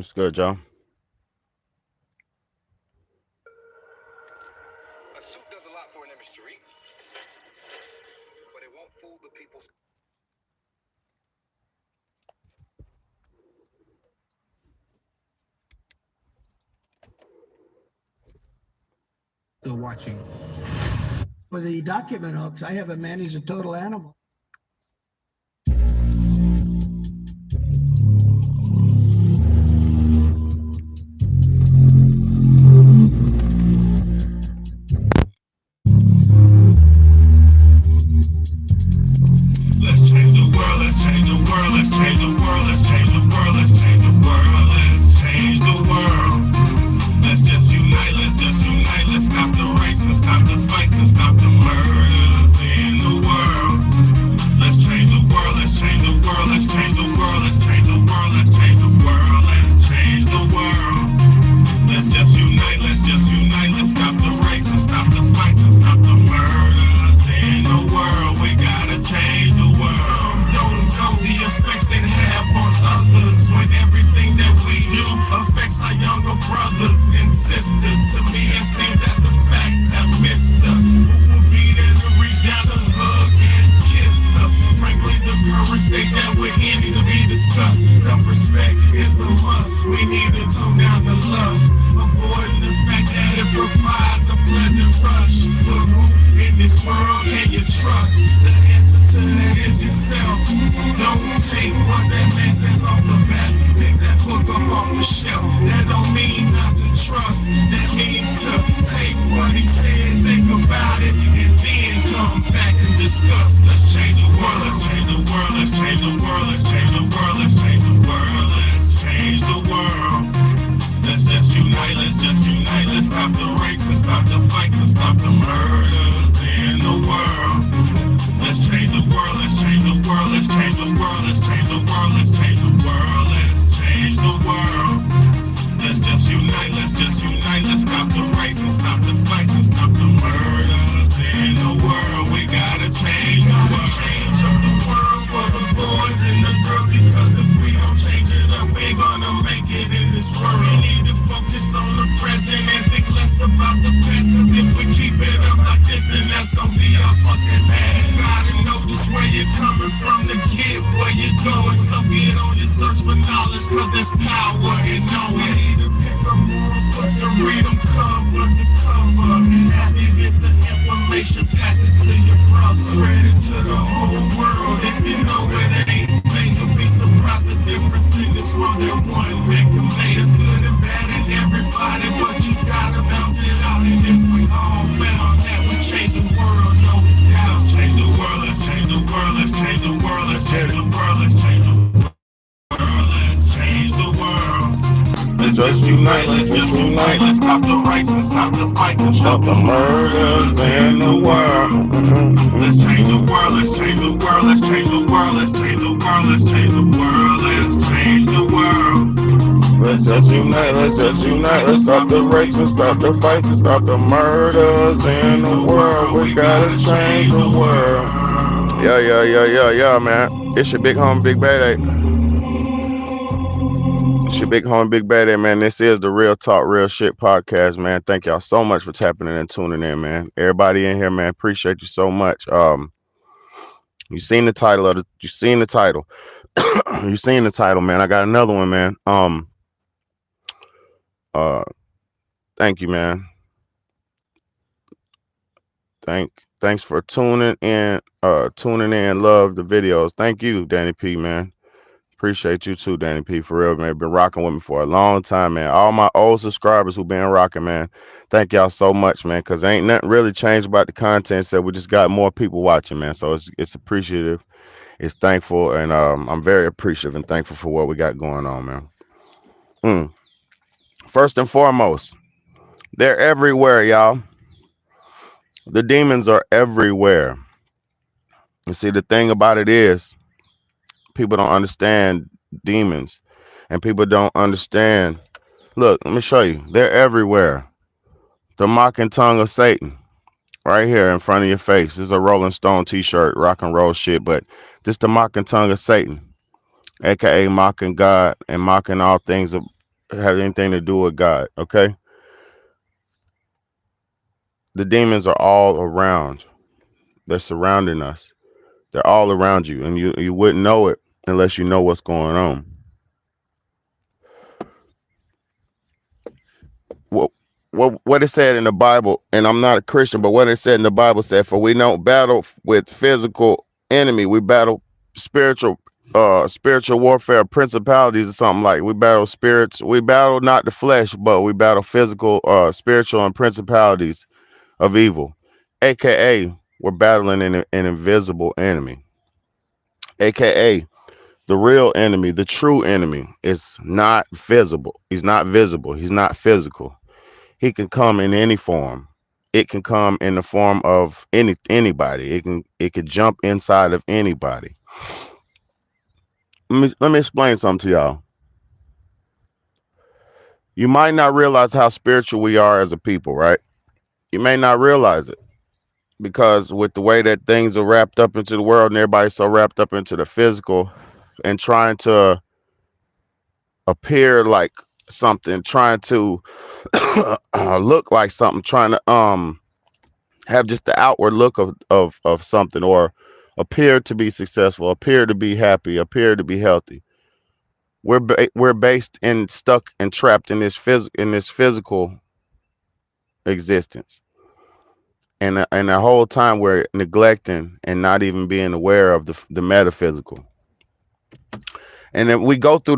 It's good, Joe. A suit does a lot for an industry, but it won't fool the people. Still watching. For the document hooks, I have a man, he's a total animal. Let's change the world, let's change the world, let's change the world, let's change the world, let's change the world, let's change the world. Let's just unite, let's stop the rapes and stop the fights and stop the murders in the world. Let's change the world, let's change the world, let's change the world, let's change the world, let's change the world, let's change the world. Let's just unite, let's stop the rapes and stop the fights and stop the murders in the world. We gotta change the world. Some don't know the effects they have on others when everything that we do affects our younger brothers and sisters. To me, it seems that the facts have missed us. Who will be there to reach down to hug and kiss us? Frankly, the current state that we're in needs to be discussed. Self-respect is a must. We need to tone down the lust, avoiding the fact that it provides a pleasant rush. But who in this world can you trust? The answer to that is yourself. Don't take what that man says off the bat. Pick that book up off the shelf. That don't mean not to trust. That means to take what he said, think about it, and then come back and discuss. Let's change the world, let's change the world, let's change the world, let's change the world, let's change the world, let's change the world. Let's just unite, let's stop the rapes and stop the fights and stop the murders in the world. Let's change the world, let's change the world, let's change the world, let's change the world, let's change the world, let's change the world. Let's just unite, let's stop the rapes and stop the fights and stop the murders in the world. We gotta change the world. Change up the world for the boys and the girls, because if we don't change it up, we're gonna make it in this world. We need to focus on the present and think less about the past, cause if we keep it up like this, then that's gonna be our fucking ass. Gotta know just where you're coming from to get where you're going, so get on your search for knowledge, cause there's power in knowing. We need to pick up more books and read them cover to cover, and have you get the information, pass it to your brother, spread it to the whole world. If you know it ain't fake, you'll be surprised the difference in this world that one man can make. It's good and bad in everybody, but you gotta bounce it out. And if we all found that we change the world, no doubt. Let's change the world, let's change the world, let's change the world, let's change the world, let's change the world, let's change the world. Let's just unite, let's stop the rights and stop the fights and stop the murders in the world. Let's change the world, let's change the world, let's change the world, let's change the world, let's change the world, let's change the world. Let's just unite, let's stop the rapes and stop the fights and stop the murders in the world. We gotta change the world. Yeah, man. It's your big home, big bad. It's your big home, big bad, man. This is the Real Talk, Real Shit podcast, man. Thank y'all so much for tapping in and tuning in, man. Everybody in here, man, appreciate you so much. You seen the title, you seen the title, man. I got another one, man. Thank you, man. Thanks for tuning in. Love the videos. Thank you, Danny P, man. Appreciate you too, Danny P, for real, man. Been rocking with me for a long time, man. All my old subscribers who been rocking, man. Thank y'all so much, man. Cause ain't nothing really changed about the content. So we just got more people watching, man. So it's appreciative, it's thankful, and I'm very appreciative and thankful for what we got going on, man. First and foremost, they're everywhere, y'all. The demons are everywhere. You see, the thing about it is, people don't understand demons, and people don't understand. Look, let me show you. They're everywhere. The mocking tongue of Satan, right here in front of your face. This is a Rolling Stone t-shirt, rock and roll shit, but this the mocking tongue of Satan, aka mocking God and mocking all things have anything to do with God. Okay, the demons are all around. They're surrounding us. They're all around you, and you wouldn't know it unless you know what's going on. What it said in the Bible, and I'm not a Christian, but what it said in the Bible said, "For we don't battle with physical enemy, we battle spiritual spiritual warfare, principalities or something like. We battle spirits. We battle not the flesh, but we battle physical, spiritual, and principalities of evil, aka we're battling an invisible enemy, aka the real enemy, the true enemy is not visible. He's not visible. He's not physical. He can come in any form. It can come in the form of anybody. It could jump inside of anybody. Let me explain something to y'all. You might not realize how spiritual we are as a people, right? You may not realize it because with the way that things are wrapped up into the world and everybody's so wrapped up into the physical and trying to appear like something, trying to look like something, trying to have just the outward look of something, or appear to be successful, appear to be happy, appear to be healthy. We're based and stuck and trapped in this physical existence, and the whole time we're neglecting and not even being aware of the metaphysical. And then we go through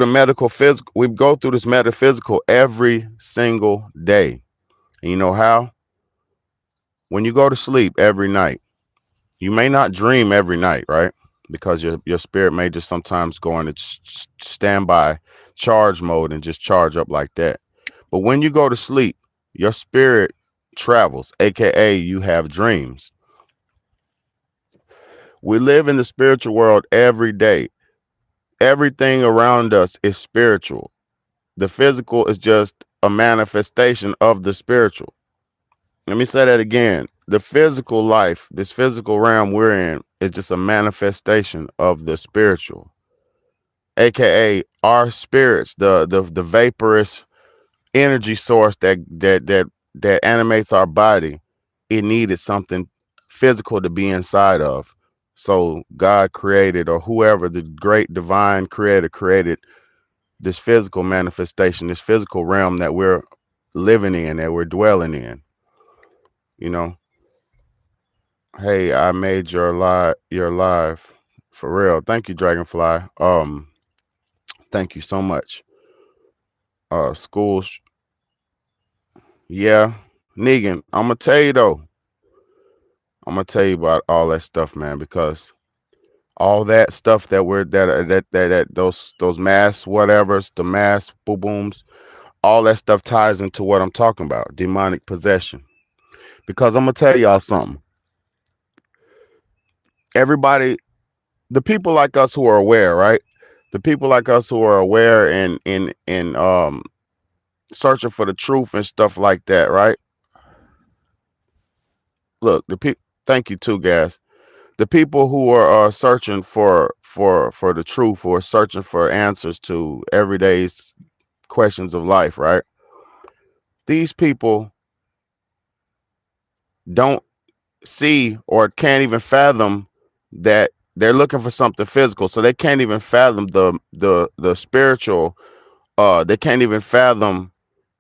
we go through this metaphysical every single day. And you know how? When you go to sleep every night, you may not dream every night, right? Because your spirit may just sometimes go into standby charge mode and just charge up like that. But when you go to sleep, your spirit travels, aka you have dreams. We live in the spiritual world every day. Everything around us is spiritual. The physical is just a manifestation of the spiritual. Let me say that again. The physical life, this physical realm we're in, is just a manifestation of the spiritual, aka our spirits, the vaporous energy source that animates our body. It needed something physical to be inside of. So God created, or whoever, the great divine creator, created this physical manifestation, this physical realm that we're living in, that we're dwelling in. You know, hey, I made your live for real. Thank you, Dragonfly. Thank you so much. Schools. Yeah, Negan, I'm gonna tell you though. I'm gonna tell you about all that stuff, man, because all that stuff that we're that those mass whatevers, the mass boom booms, all that stuff ties into what I'm talking about, demonic possession. Because I'm gonna tell y'all something. Everybody, the people like us who are aware, right? The people like us who are aware and searching for the truth and stuff like that, right? Look, thank you too, guys. The people who are searching for the truth, or searching for answers to everyday questions of life, right? These people don't see or can't even fathom that they're looking for something physical, so they can't even fathom the spiritual. They can't even fathom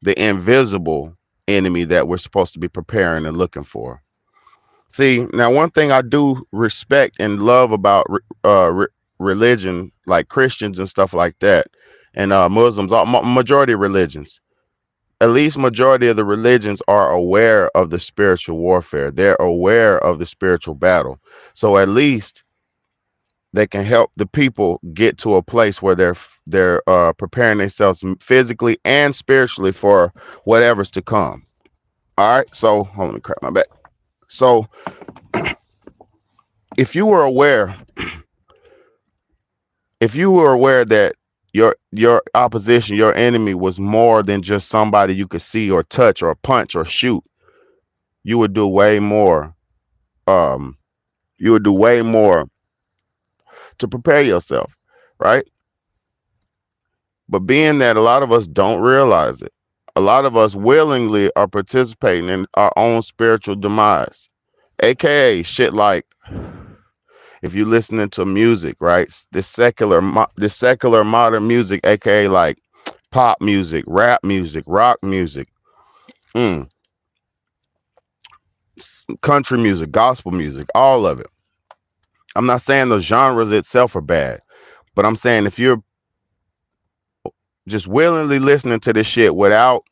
the invisible enemy that we're supposed to be preparing and looking for. See, now one thing I do respect and love about religion, like Christians and stuff like that, and Muslims, majority of religions, at least majority of the religions are aware of the spiritual warfare. They're aware of the spiritual battle. So at least they can help the people get to a place where they're preparing themselves physically and spiritually for whatever's to come. All right. So hold on, let me crack my back. So if you were aware that your opposition, your enemy, was more than just somebody you could see or touch or punch or shoot, you would do way more. You would do way more to prepare yourself, right? But being that a lot of us don't realize it, a lot of us willingly are participating in our own spiritual demise, aka shit like if you're listening to music, right? This secular modern music, aka like pop music, rap music, rock music, country music, gospel music, all of it. I'm not saying the genres itself are bad, but I'm saying if you're just willingly listening to this shit without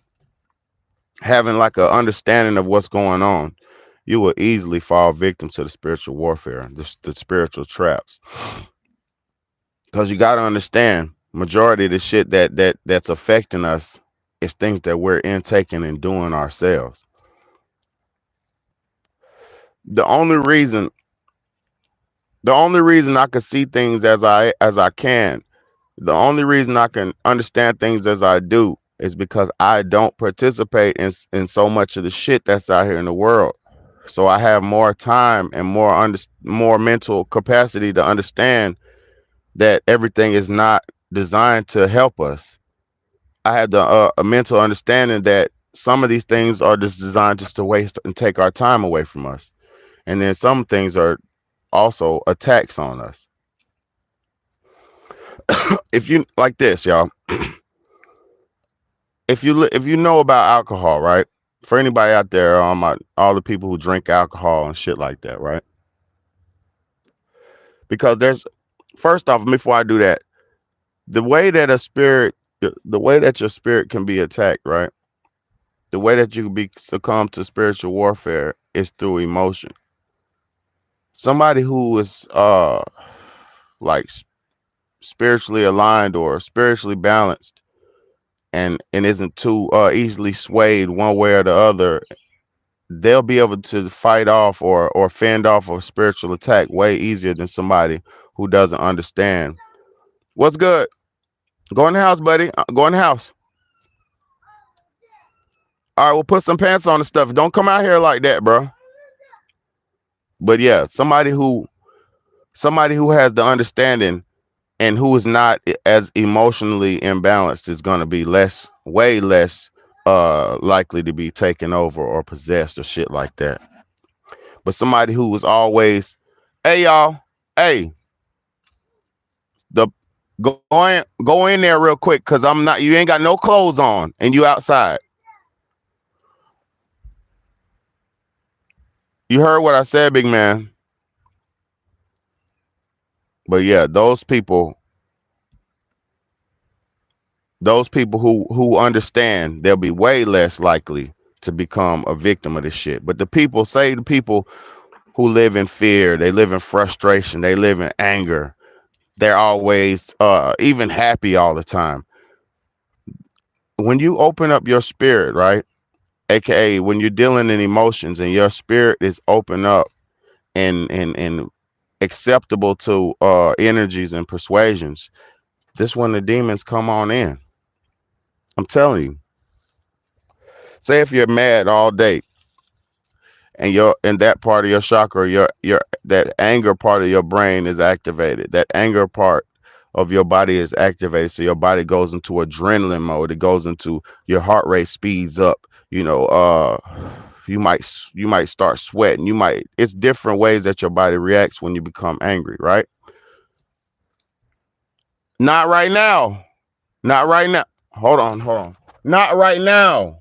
having like an understanding of what's going on, you will easily fall victim to the spiritual warfare, the spiritual traps. Because you got to understand, majority of the shit that's affecting us is things that we're intaking and doing ourselves. The only reason I can see things as I can, the only reason I can understand things as I do is because I don't participate in so much of the shit that's out here in the world. So I have more time and more mental capacity to understand that everything is not designed to help us. I had a mental understanding that some of these things are just designed just to waste and take our time away from us. And then some things are also attacks on us. If you like this, y'all, if you know about alcohol, right? For anybody out there, all the people who drink alcohol and shit like that, right? Because first off, before I do that, the way that your spirit can be attacked, right? The way that you can succumb to spiritual warfare is through emotion. Somebody who is like spiritually aligned or spiritually balanced and isn't too easily swayed one way or the other, they'll be able to fight off or fend off a spiritual attack way easier than somebody who doesn't understand. What's good? Go in the house, buddy. Go in the house. All right, we'll put some pants on and stuff. Don't come out here like that, bro. But yeah, somebody who has the understanding and who is not as emotionally imbalanced is going to be way less likely to be taken over or possessed or shit like that. But somebody who was always, hey y'all, hey, go in there real quick, cause you ain't got no clothes on and you outside. You heard what I said, big man. But yeah, those people who understand, they'll be way less likely to become a victim of this shit. But the people who live in fear, they live in frustration, they live in anger, they're always even happy all the time. When you open up your spirit, right? AKA when you're dealing in emotions and your spirit is open up and acceptable to energies and persuasions, this when the demons come on in. I'm telling you. Say if you're mad all day and that part of your chakra, your that anger part of your brain is activated. That anger part of your body is activated. So your body goes into adrenaline mode. It goes into your heart rate speeds up. You know, you might start sweating. It's different ways that your body reacts when you become angry, right? Not right now. Not right now. Hold on. Not right now.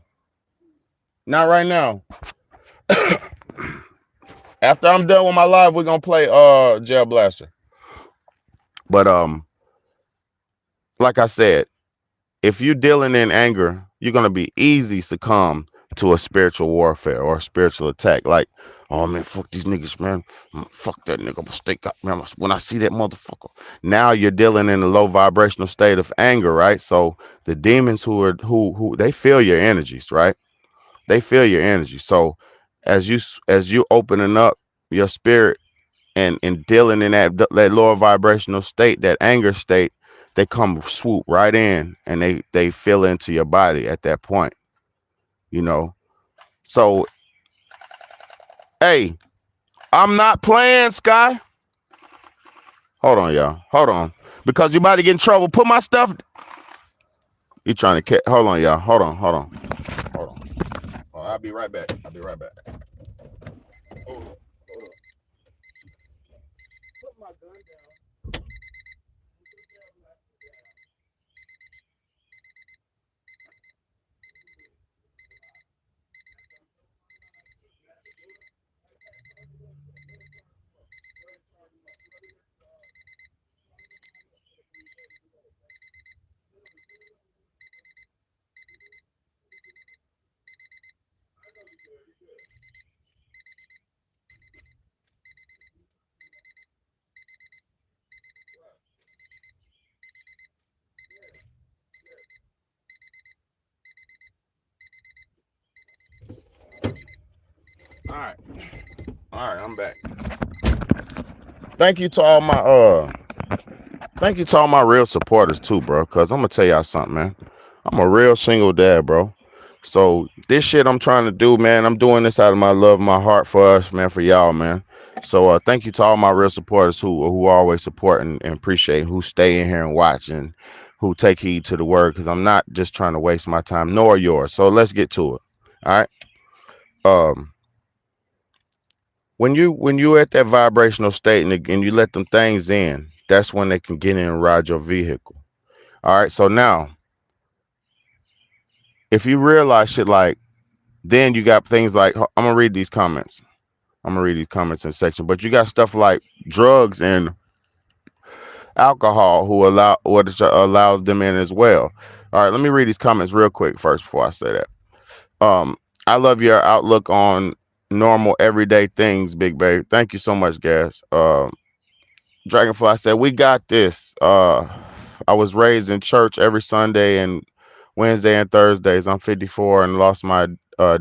Not right now. After I'm done with my live, we're gonna play Jail Blaster. But like I said, if you're dealing in anger, you're gonna be easy succumb to a spiritual warfare or a spiritual attack. Like, oh man, fuck these niggas, man. Fuck that nigga mistake. Man, when I see that motherfucker. Now you're dealing in a low vibrational state of anger, right? So the demons who they feel your energies, right? They feel your energy. So as you opening up your spirit and dealing in that lower vibrational state, that anger state, they come swoop right in and they fill into your body at that point, you know. So, hey, I'm not playing, Sky. Hold on, y'all. Hold on. Because you about to get in trouble. Put my stuff. You trying to catch? Hold on, y'all. Hold on. Oh, I'll be right back. Hold on. Put my gun down. All right, I'm back. Thank you to all my real supporters too, bro. Cause I'm gonna tell y'all something, man. I'm a real single dad, bro. So this shit I'm trying to do, man, I'm doing this out of my love, my heart for us, man, for y'all, man. So thank you to all my real supporters who always support and appreciate, who stay in here and watch and who take heed to the word, because I'm not just trying to waste my time nor yours. So let's get to it. All right. When you at that vibrational state and you let them things in, that's when they can get in and ride your vehicle. All right. So now, if you realize shit like, then you got things like, I'm gonna read these comments. I'm gonna read these comments in section, but you got stuff like drugs and alcohol which allows them in as well. All right, let me read these comments real quick first before I say that. I love your outlook on normal everyday things, Big Babe. Thank you so much, Gas. Dragonfly said, we got this. I was raised in church every Sunday and Wednesday and Thursdays. I'm 54 and lost my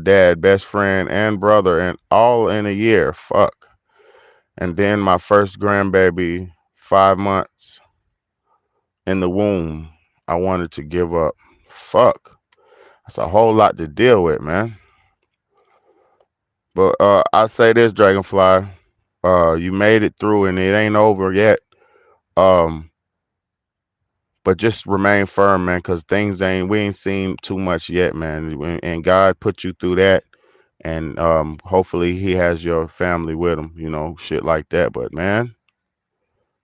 dad, best friend, and brother, and all in a year. Fuck. And then my first grandbaby, 5 months in the womb. I wanted to give up. Fuck. That's a whole lot to deal with, man. But I say this, Dragonfly. You made it through and it ain't over yet. But just remain firm, man, because we ain't seen too much yet, man. And God put you through that. And hopefully he has your family with him, shit like that. But, man,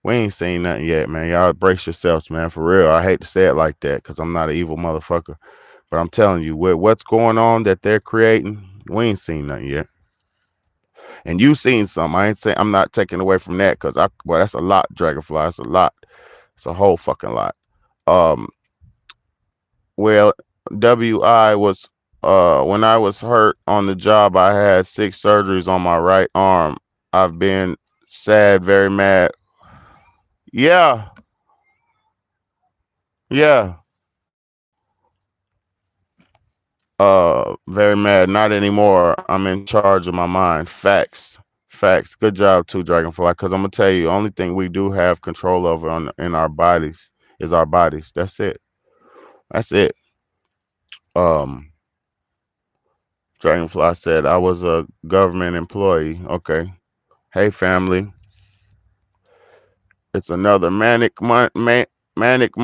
we ain't seen nothing yet, man. Y'all brace yourselves, man, for real. I hate to say it like that because I'm not an evil motherfucker. But I'm telling you, what's going on that they're creating, we ain't seen nothing yet. And you seen some. I'm not taking away from that because that's a lot, Dragonfly. That's a lot. It's a whole fucking lot. Well, WI was when I was hurt on the job, I had 6 surgeries on my right arm. I've been sad, very mad. Yeah. Very mad. Not anymore. I'm in charge of my mind. Facts. Good job too, Dragonfly. Because I'm gonna tell you, the only thing we do have control over in our bodies is our bodies. That's it. Dragonfly said I was a government employee. Okay. Hey, family. It's another Manic Monday. Manic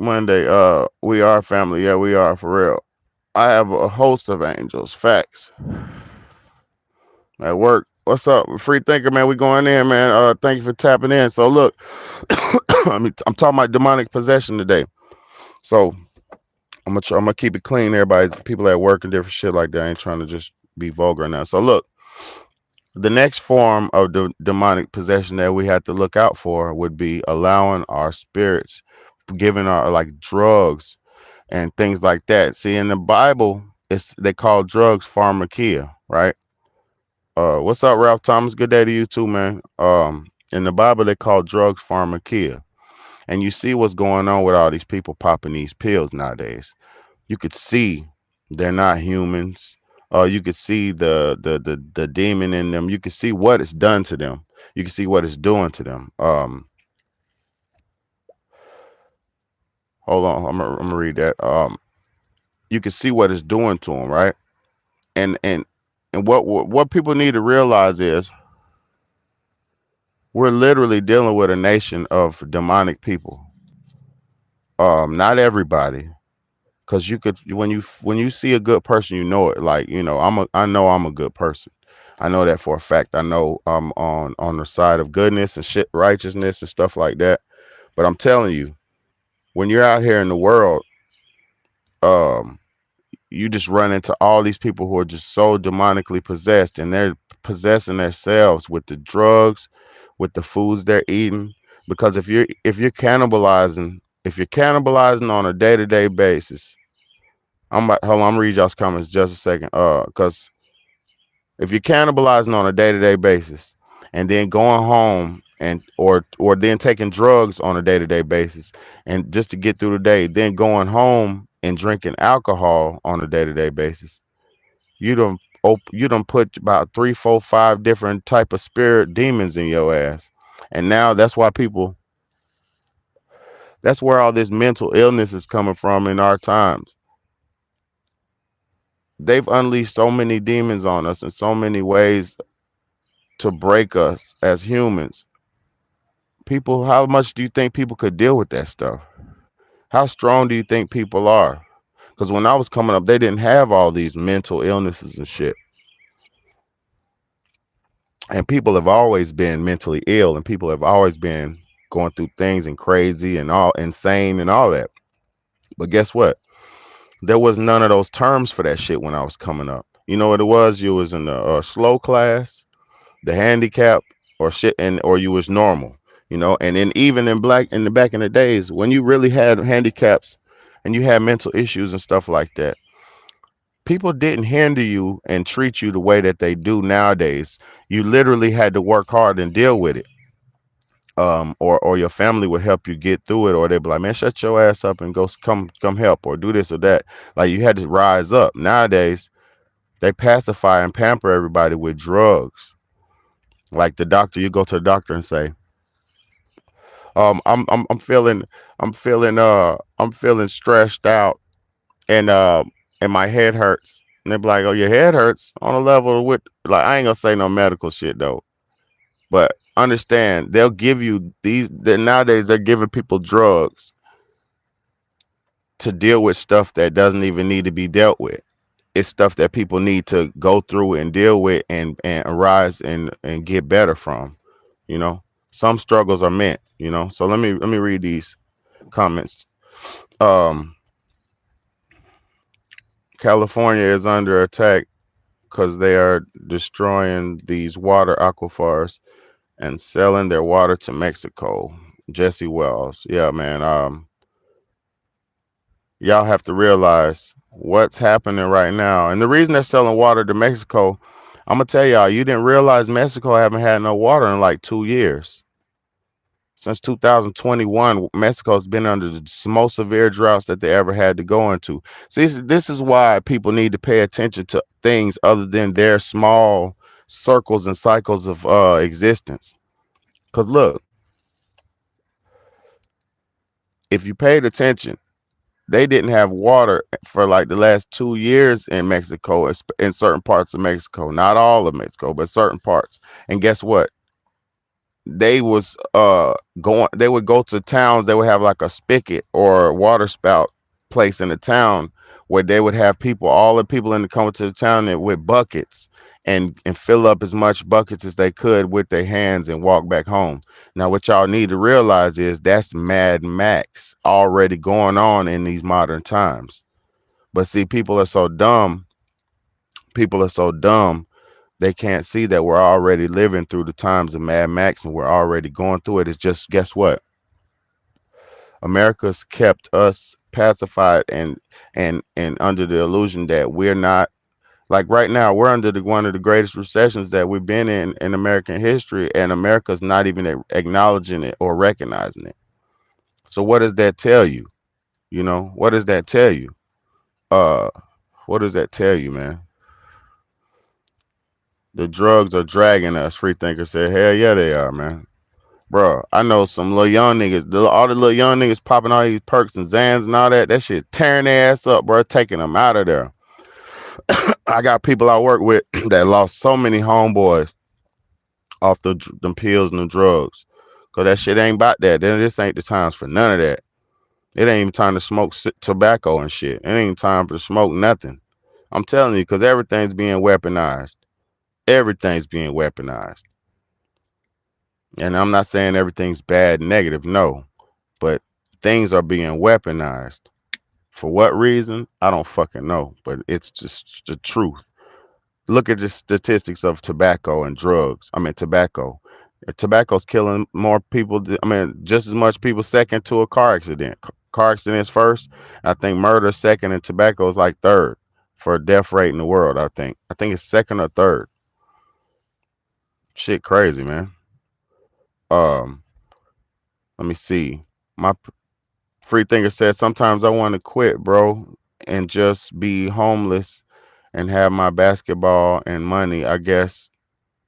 Monday. We are family. Yeah, we are for real. I have a host of angels. Facts. At work. What's up, Free Thinker, man? We going in, man. Thank you for tapping in. So look, I'm talking about demonic possession today. So I'm gonna keep it clean. Everybody's people at work and different shit like that. I ain't trying to just be vulgar now. So look, the next form of demonic possession that we have to look out for would be allowing our spirits, giving our like drugs and things like that. See, in the Bible, they call drugs pharmakia, right? What's up, Ralph Thomas? Good day to you too, man. In the Bible, they call drugs pharmakia. And you see what's going on with all these people popping these pills nowadays. You could see they're not humans. You could see the demon in them. You could see what it's done to them. You can see what it's doing to them. Hold on, I'm gonna read that. You can see what it's doing to them, right? And what people need to realize is we're literally dealing with a nation of demonic people. Not everybody, because you could when you see a good person, you know it. Like, I know I'm a good person. I know that for a fact. I know I'm on the side of goodness and shit, righteousness and stuff like that. But I'm telling you, when you're out here in the world, um, you just run into all these people who are just so demonically possessed, and they're possessing themselves with the drugs, with the foods they're eating. Because if you're cannibalizing on a day-to-day basis, hold on, I'm gonna read y'all's comments just a second. Because if you're cannibalizing on a day-to-day basis and then going home and or then taking drugs on a day-to-day basis and just to get through the day, then going home and drinking alcohol on a day-to-day basis, you done put about 3, 4, 5 different type of spirit demons in your ass. And now that's where all this mental illness is coming from in our times. They've unleashed so many demons on us in so many ways to break us as humans. People, how much do you think people could deal with that stuff? How strong do you think people are? Because when I was coming up, they didn't have all these mental illnesses and shit. And people have always been mentally ill, and people have always been going through things and crazy and all insane and all that. But guess what? There was none of those terms for that shit when I was coming up. You know what it was? You was in the slow class, the handicap, or shit, or you was normal. And then even in back in the days when you really had handicaps and you had mental issues and stuff like that, people didn't hinder you and treat you the way that they do nowadays. You literally had to work hard and deal with it. Or your family would help you get through it, or they'd be like, man, shut your ass up and go come help, or do this or that. Like, you had to rise up. Nowadays, they pacify and pamper everybody with drugs. Like the doctor, you go to the doctor and say, I'm feeling stressed out, and my head hurts. And they be like, oh, your head hurts? On a level with, like, I ain't gonna say no medical shit though, but understand, they'll give you nowadays they're giving people drugs to deal with stuff that doesn't even need to be dealt with. It's stuff that people need to go through and deal with and arise and get better from. Some struggles are meant, so let me read these comments. California is under attack because they are destroying these water aquifers and selling their water to Mexico. Jesse Wells. Yeah, man. Y'all have to realize what's happening right now. And the reason they're selling water to Mexico, I'm going to tell y'all, you didn't realize Mexico haven't had no water in like 2 years. Since 2021, Mexico's been under the most severe droughts that they ever had to go into. See, this is why people need to pay attention to things other than their small circles and cycles of existence. Because look, if you paid attention, they didn't have water for like the last 2 years in Mexico, in certain parts of Mexico. Not all of Mexico, but certain parts. And guess what? They would go to towns. They would have like a spigot or a water spout place in the town where they would have all the people come to the town with buckets and fill up as much buckets as they could with their hands and walk back home. Now, what y'all need to realize is that's Mad Max already going on in these modern times. But see, people are so dumb. They can't see that we're already living through the times of Mad Max and we're already going through it. It's just, guess what? America's kept us pacified and under the illusion that we're not, like right now, we're under one of the greatest recessions that we've been in American history, and America's not even acknowledging it or recognizing it. So what does that tell you? What does that tell you? What does that tell you, man? The drugs are dragging us. Freethinker said, hell yeah, they are, man. Bro, I know some little young niggas, all the little young niggas popping all these perks and Zans and all that. That shit tearing their ass up, bro, taking them out of there. I got people I work with that lost so many homeboys off them pills and the drugs. Because that shit ain't about that. Then this ain't the times for none of that. It ain't even time to smoke tobacco and shit. It ain't even time to smoke nothing. I'm telling you, because everything's being weaponized. Everything's being weaponized. And I'm not saying everything's bad, negative, no. But things are being weaponized. For what reason? I don't fucking know. But it's just the truth. Look at the statistics of tobacco and drugs. I mean, tobacco. Tobacco's killing more people. Just as much people second to a car accident. Car accidents first. I think murder second, and tobacco is like third for a death rate in the world. I think it's second or third. Shit, crazy, man. Let me see. My free thinker said sometimes I want to quit, bro, and just be homeless and have my basketball and money, I guess,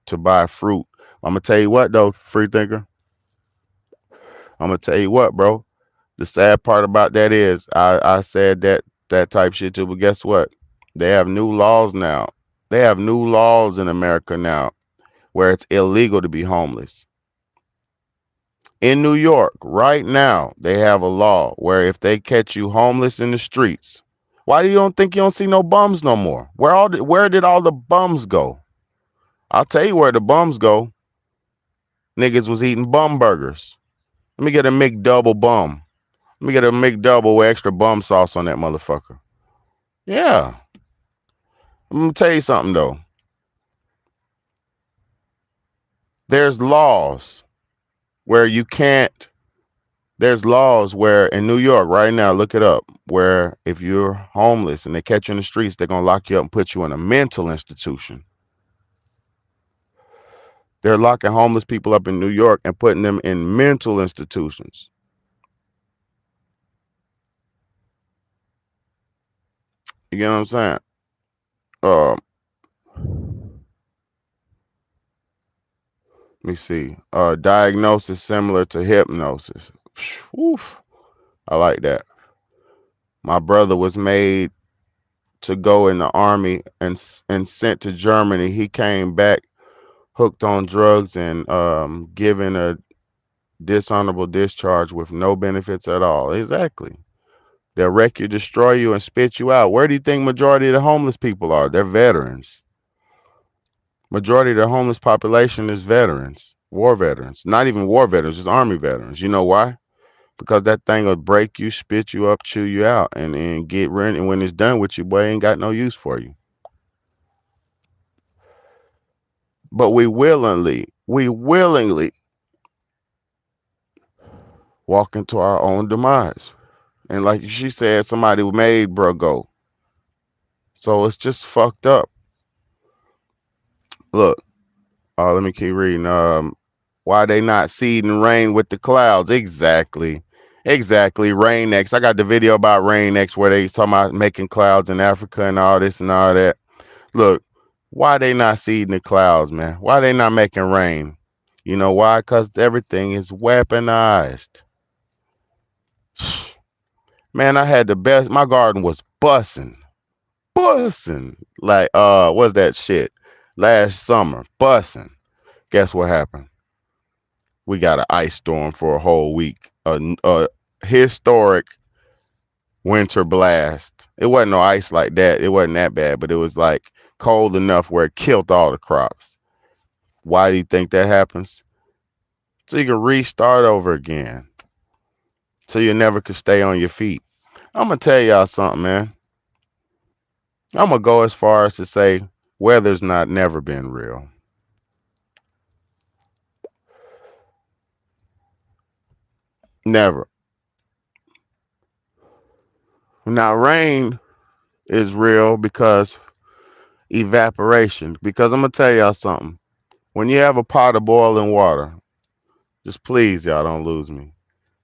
to buy fruit. I'm gonna tell you what though, free thinker. I'm gonna tell you what, bro. The sad part about that is I said that type shit too, but guess what? They have new laws now. They have new laws in America now where it's illegal to be homeless. In New York, right now, they have a law where if they catch you homeless in the streets, why do you don't think you don't see no bums no more? Where did all the bums go? I'll tell you where the bums go. Niggas was eating bum burgers. Let me get a McDouble bum. Let me get a McDouble with extra bum sauce on that motherfucker. Yeah. I'm gonna tell you something though. There's laws where you can't. There's laws where in New York right now, look it up, where if you're homeless and they catch you in the streets, they're gonna lock you up and put you in a mental institution. They're locking homeless people up in New York and putting them in mental institutions. You get what I'm saying? Let me see. Diagnosis similar to hypnosis. Oof. I like that. My brother was made to go in the army and sent to Germany. He came back hooked on drugs and given a dishonorable discharge with no benefits at all. Exactly. They'll wreck you, destroy you, and spit you out. Where do you think majority of the homeless people are? They're veterans. Majority of the homeless population is veterans, war veterans. Not even war veterans, just army veterans. You know why? Because that thing will break you, spit you up, chew you out, and get rid. And when it's done with you, boy, ain't got no use for you. But we willingly walk into our own demise. And like she said, somebody made bro go. So it's just fucked up. Look, let me keep reading. Why they not seeding rain with the clouds? Exactly. Rain X. I got the video about Rain X where they talking about making clouds in Africa and all this and all that. Look, why they not seeding the clouds, man? Why they not making rain? You know why? Because everything is weaponized. Man, I had the best. My garden was bussing. Like, what's that shit? Last summer, bussing. Guess what happened? We got an ice storm for a whole week. A historic winter blast. It wasn't no ice like that. It wasn't that bad, but it was like cold enough where it killed all the crops. Why do you think that happens? So you can restart over again. So you never could stay on your feet. I'm going to tell y'all something, man. I'm going to go as far as to say weather's never been real. Never. Now, rain is real because evaporation. Because I'm going to tell y'all something. When you have a pot of boiling water, just please, y'all don't lose me.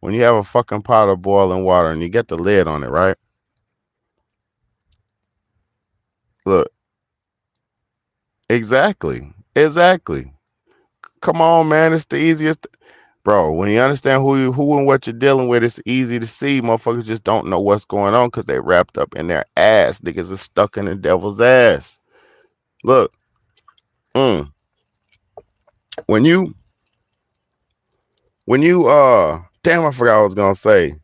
When you have a fucking pot of boiling water and you get the lid on it, right? Look. Exactly. Come on, man. It's the easiest. Bro, when you understand who and what you're dealing with, it's easy to see. Motherfuckers just don't know what's going on because they wrapped up in their ass. Niggas are stuck in the devil's ass. Look. When you damn, I forgot what I was gonna say.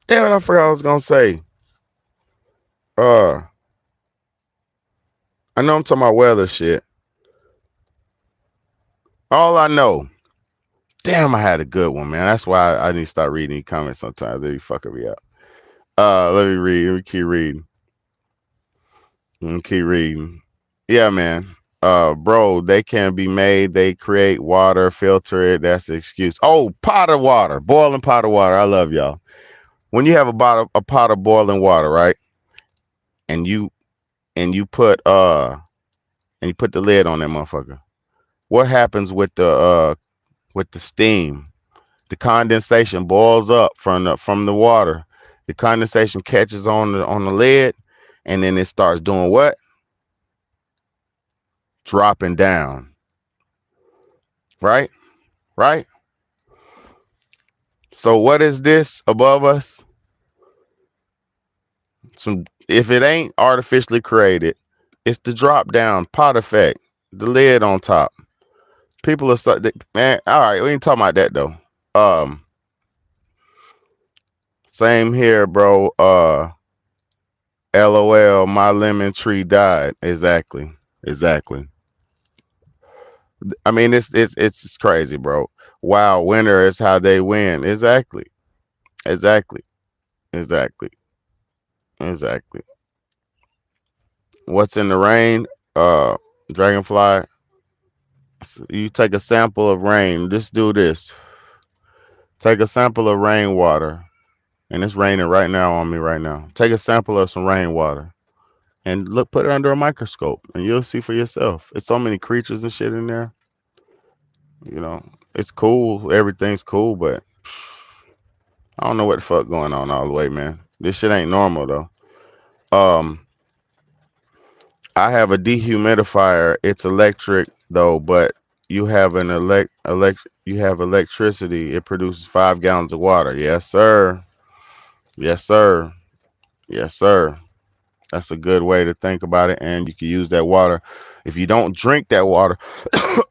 Damn it, I forgot what I was gonna say. I know I'm talking about weather shit. All I know. Damn, I had a good one, man. That's why I need to start reading these comments sometimes. They be fucking me up. Let me read. Let me keep reading. Keep reading. Yeah, man. Bro, they can be made. They create water, filter it. That's the excuse. Oh, pot of water, boiling pot of water. I love y'all. When you have a pot of boiling water, right? And you put the lid on that motherfucker. What happens with the steam? The condensation boils up from the water. The condensation catches on the lid, and then it starts doing what? Dropping down. Right? Right? So what is this above us? If it ain't artificially created, it's the drop down pot effect, the lid on top. People are man. All right, we ain't talking about that though. Same here, bro. LOL, my lemon tree died. Exactly. I mean, it's crazy, bro. Wow, winter is how they win. Exactly. What's in the rain? Dragonfly. You take a sample of rain. Just do this. Take a sample of rainwater. And it's raining right now on me right now. Take a sample of some rainwater and put it under a microscope and you'll see for yourself. It's so many creatures and shit in there. You know, it's cool. Everything's cool, but I don't know what the fuck going on all the way, man. This shit ain't normal though. I have a dehumidifier. It's electric though, but you have an you have electricity. It produces 5 gallons of water. Yes, sir. Yes, sir. Yes, sir. That's a good way to think about it. And you can use that water. If you don't drink that water,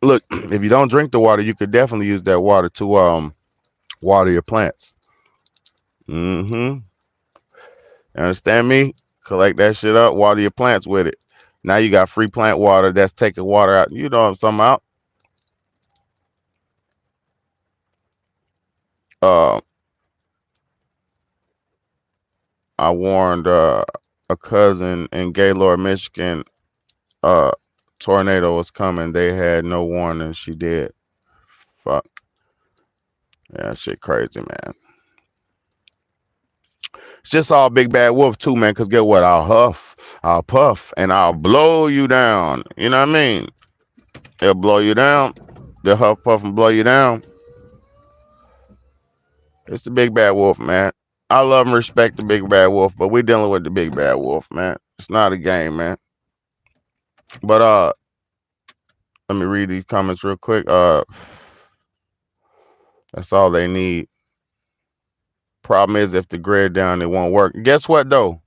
look, if you don't drink the water, you could definitely use that water to water your plants. You understand me? Collect that shit up, water your plants with it. Now you got free plant water that's taking water out. You know what I'm talking about? I warned a cousin in Gaylord, Michigan, tornado was coming. They had no warning. She did. Fuck. Yeah, shit crazy, man. It's just all Big Bad Wolf too, man. Cause get what? I'll huff, I'll puff, and I'll blow you down. You know what I mean? They'll blow you down. They'll huff, puff, and blow you down. It's the Big Bad Wolf, man. I love and respect the Big Bad Wolf, but we're dealing with the Big Bad Wolf, man. It's not a game, man. But let me read these comments real quick. That's all they need. Problem is, if the grid down, it won't work. Guess what though?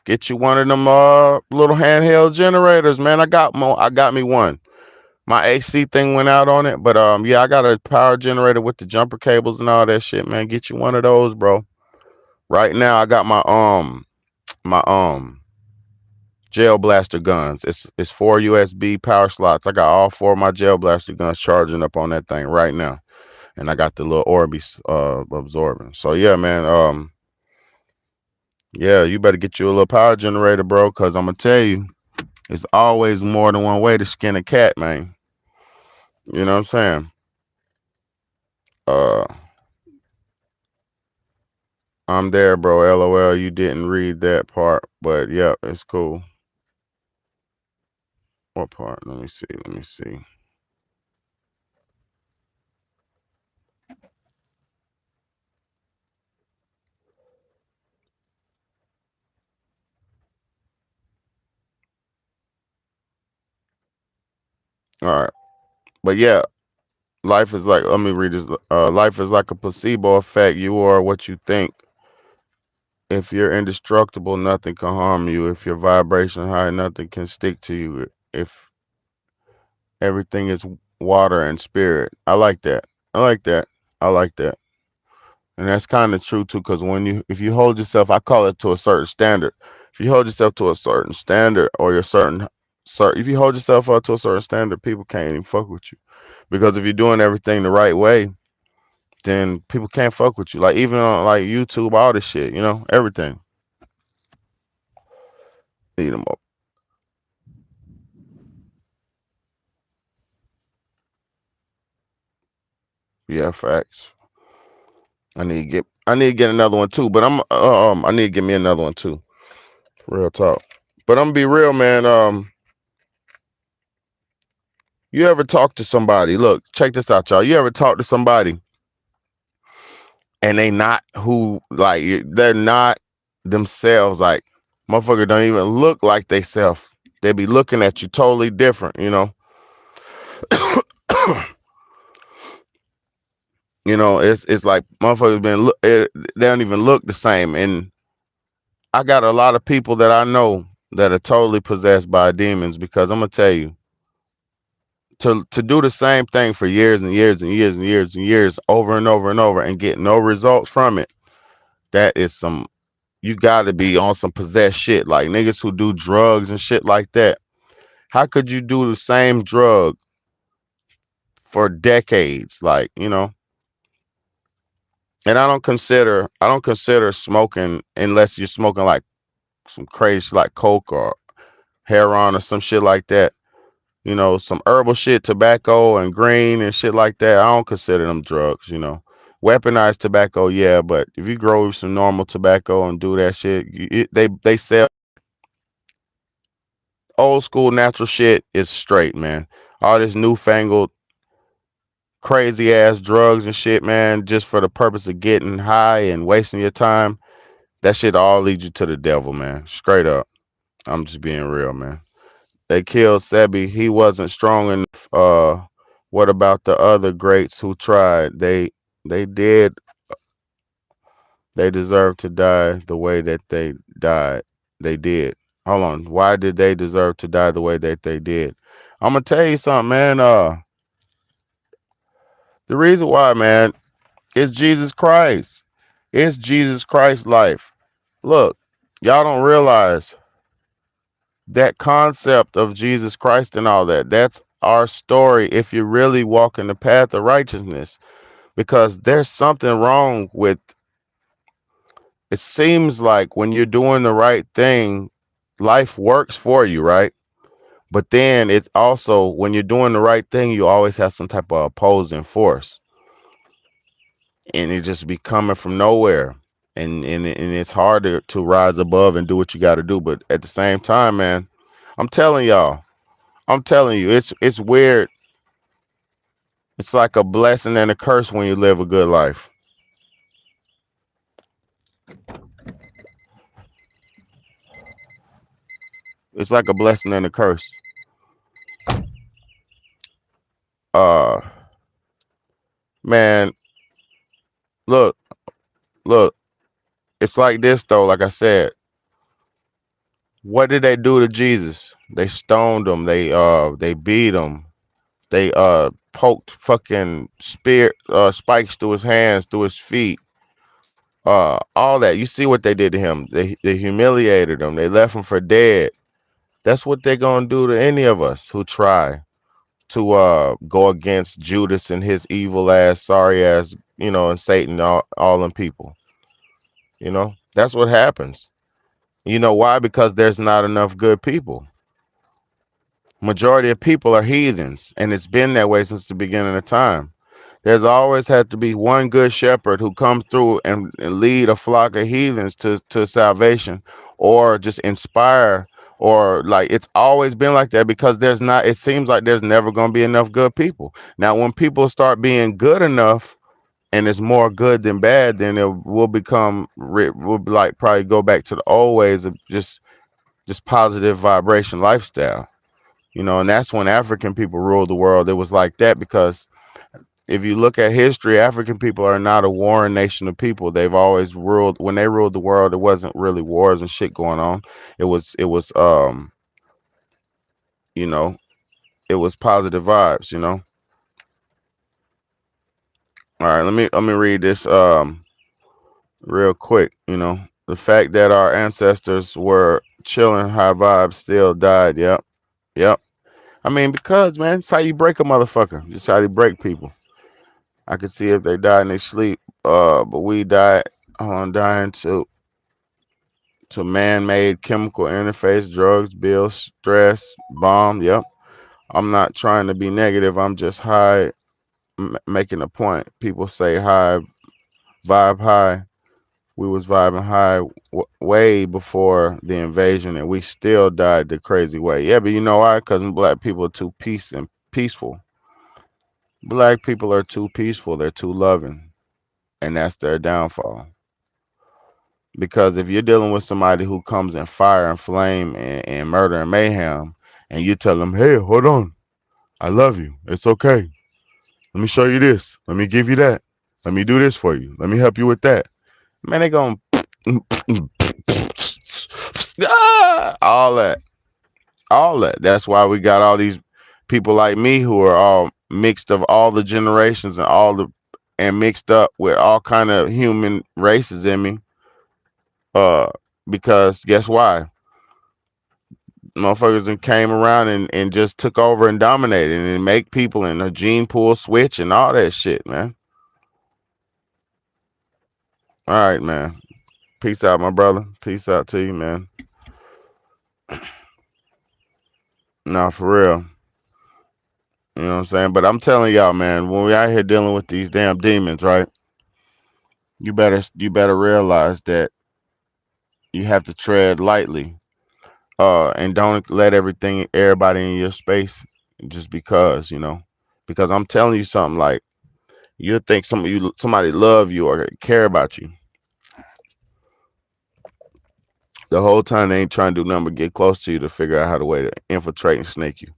Get you one of them little handheld generators, man. I got me one. My AC thing went out on it, but yeah, I got a power generator with the jumper cables and all that shit, man. Get you one of those, bro. Right now, I got my gel blaster guns. It's 4 USB power slots. I got all 4 of my gel blaster guns charging up on that thing right now, and I got the little Orbeez absorbing. So yeah, man. Yeah, you better get you a little power generator, bro, because I'm gonna tell you, it's always more than one way to skin a cat, man. You know what I'm saying? I'm there, bro. LOL, you didn't read that part, but yeah, it's cool. What part? Let me see. All right. But yeah, life is like, let me read this. Life is like a placebo effect. You are what you think. If you're indestructible, nothing can harm you. If your vibration high, nothing can stick to you. If everything is water and spirit. I like that. And that's kind of true too, because if you hold yourself, I call it to a certain standard. If you hold yourself to a certain standard, or if you hold yourself up to a certain standard, people can't even fuck with you. Because if you're doing everything the right way, then people can't fuck with you. Like even on like YouTube, all this shit, everything. Need them up. Yeah, facts. I need to get another one too, but I need to get me another one too. Real talk. But I'm gonna be real, man. You ever talk to somebody? Look, check this out, y'all. You ever talk to somebody and they're not themselves, like motherfucker don't even look like they self. They be looking at you totally different, it's like motherfuckers they don't even look the same. And I got a lot of people that I know that are totally possessed by demons, because I'm gonna tell you, to do the same thing for years and years and years and years and years over and over and over and get no results from it, that is you gotta be on some possessed shit. Like niggas who do drugs and shit like that. How could you do the same drug for decades? Like, and I don't consider smoking, unless you're smoking like some crazy shit like coke or heroin or some shit like that. Some herbal shit, tobacco and green and shit like that. I don't consider them drugs, Weaponized tobacco, yeah, but if you grow some normal tobacco and do that shit, they sell. Old school natural shit is straight, man. All this newfangled crazy ass drugs and shit, man, just for the purpose of getting high and wasting your time, that shit all leads you to the devil, man. Straight up. I'm just being real, man. They killed Sebi. He wasn't strong enough. What about the other greats who tried? They did. They deserve to die the way that they died. They did. Hold on. Why did they deserve to die the way that they did? I'm gonna tell you something, man. The reason why, man, is Jesus Christ. It's Jesus Christ's life. Look, y'all don't realize that concept of Jesus Christ and all that. That's our story if you really walk in the path of righteousness. Because there's something wrong with, it seems like when you're doing the right thing, life works for you, right? But then it's also, when you're doing the right thing, you always have some type of opposing force. And it just be coming from nowhere. And it's harder to rise above and do what you got to do. But at the same time, man, I'm telling you, it's weird. It's like a blessing and a curse when you live a good life. It's like a blessing and a curse. Man, look, it's like this though. Like I said, what did they do to Jesus? They stoned him. They beat him. They poked fucking spikes through his hands, through his feet. All that. You see what they did to him. They humiliated him. They left him for dead. That's what they're gonna do to any of us who try to go against Judas and his evil ass, sorry ass, and Satan, all them people. That's what happens. You know why? Because there's not enough good people. Majority of people are heathens, and it's been that way since the beginning of time. There's always had to be one good shepherd who comes through and lead a flock of heathens to salvation, or just inspire, or like, it's always been like that, because it seems like there's never going to be enough good people. Now, when people start being good enough, and it's more good than bad, then it will we'll be like, probably go back to the old ways of just positive vibration lifestyle, and that's when African people ruled the world. It was like that because if you look at history, African people are not a warring nation of people. They've always ruled. When they ruled the world, it wasn't really wars and shit going on. It was it was positive vibes, All right, let me read this. real quick. You know, the fact that our ancestors were chilling, high vibes, still died. Yep, yep. I mean, because man, it's how you break a motherfucker. Just how you break people. I could see if they died in their sleep. But we died on dying to man-made chemical interface, drugs, bills, stress, bomb. Yep. I'm not trying to be negative. I'm just high, making a point. People say high, vibe high. We was vibing high way before the invasion, and we still died the crazy way. Yeah, but you know why? Because black people are too peaceful. Black people are too peaceful. They're too loving, and that's their downfall. Because if you're dealing with somebody who comes in fire and flame and murder and mayhem, and you tell them, "Hey, hold on, I love you. It's okay. Let me show you this. Let me give you that. Let me do this for you. Let me help you with that." Man, they gonna all that. That's why we got all these people like me who are all mixed of all the generations and mixed up with all kind of human races in me. Because guess why? Motherfuckers that came around and just took over and dominated and make people in a gene pool switch and all that shit, man. All right, man. Peace out, my brother. Peace out to you, man. Nah, for real. You know what I'm saying? But I'm telling y'all, man, when we out here dealing with these damn demons, right? You better realize that you have to tread lightly. And don't let everybody in your space just because, you know. Because I'm telling you something, like you'll think somebody love you or care about you. The whole time they ain't trying to do nothing but get close to you to figure out how to way to infiltrate and snake you.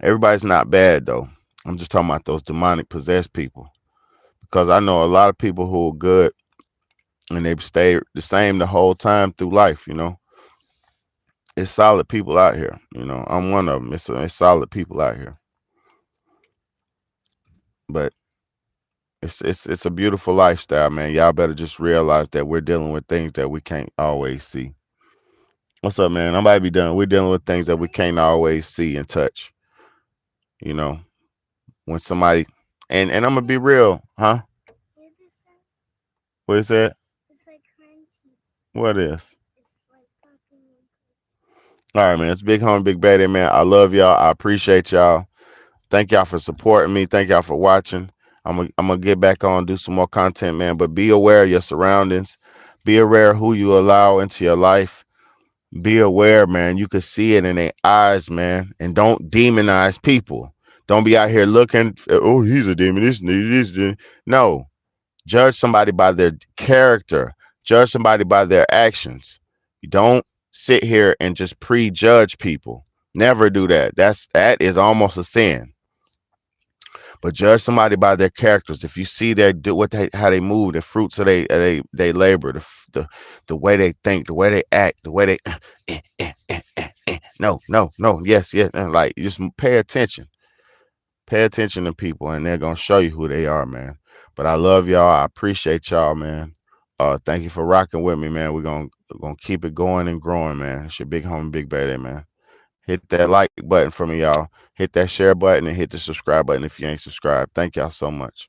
Everybody's not bad though. I'm just talking about those demonic possessed people. Because I know a lot of people who are good and they've stayed the same the whole time through life, you know. It's solid people out here, you know. I'm one of them. It's solid people out here. But it's a beautiful lifestyle, man. Y'all better just realize that we're dealing with things that we can't always see. What's up, man? I'm about to be done. We're dealing with things that we can't always see and touch. You know, when somebody and I'm gonna be real, huh? What is that? It's like crunchy. What is? It's like popping and All right, man. It's Big Homie, Big Baddie, man. I love y'all. I appreciate y'all. Thank y'all for supporting me. Thank y'all for watching. I'm gonna get back on, do some more content, man. But be aware of your surroundings. Be aware of who you allow into your life. Be aware, man. You can see it in their eyes, man. And don't demonize people. Don't be out here looking, oh, he's a demon. This. No. Judge somebody by their character. Judge somebody by their actions. You don't sit here and just prejudge people. Never do that. That is almost a sin. But judge somebody by their characters. If you see how they move, the fruits of they labor, the way they think, the way they act, the way they no, yes, like just pay attention. Pay attention to people, and they're gonna show you who they are, man. But I love y'all. I appreciate y'all, man. Thank you for rocking with me, man. We're gonna keep it going and growing, man. It's your Big Homie, Big Baddie, man. Hit that like button for me, y'all. Hit that share button and hit the subscribe button if you ain't subscribed. Thank y'all so much.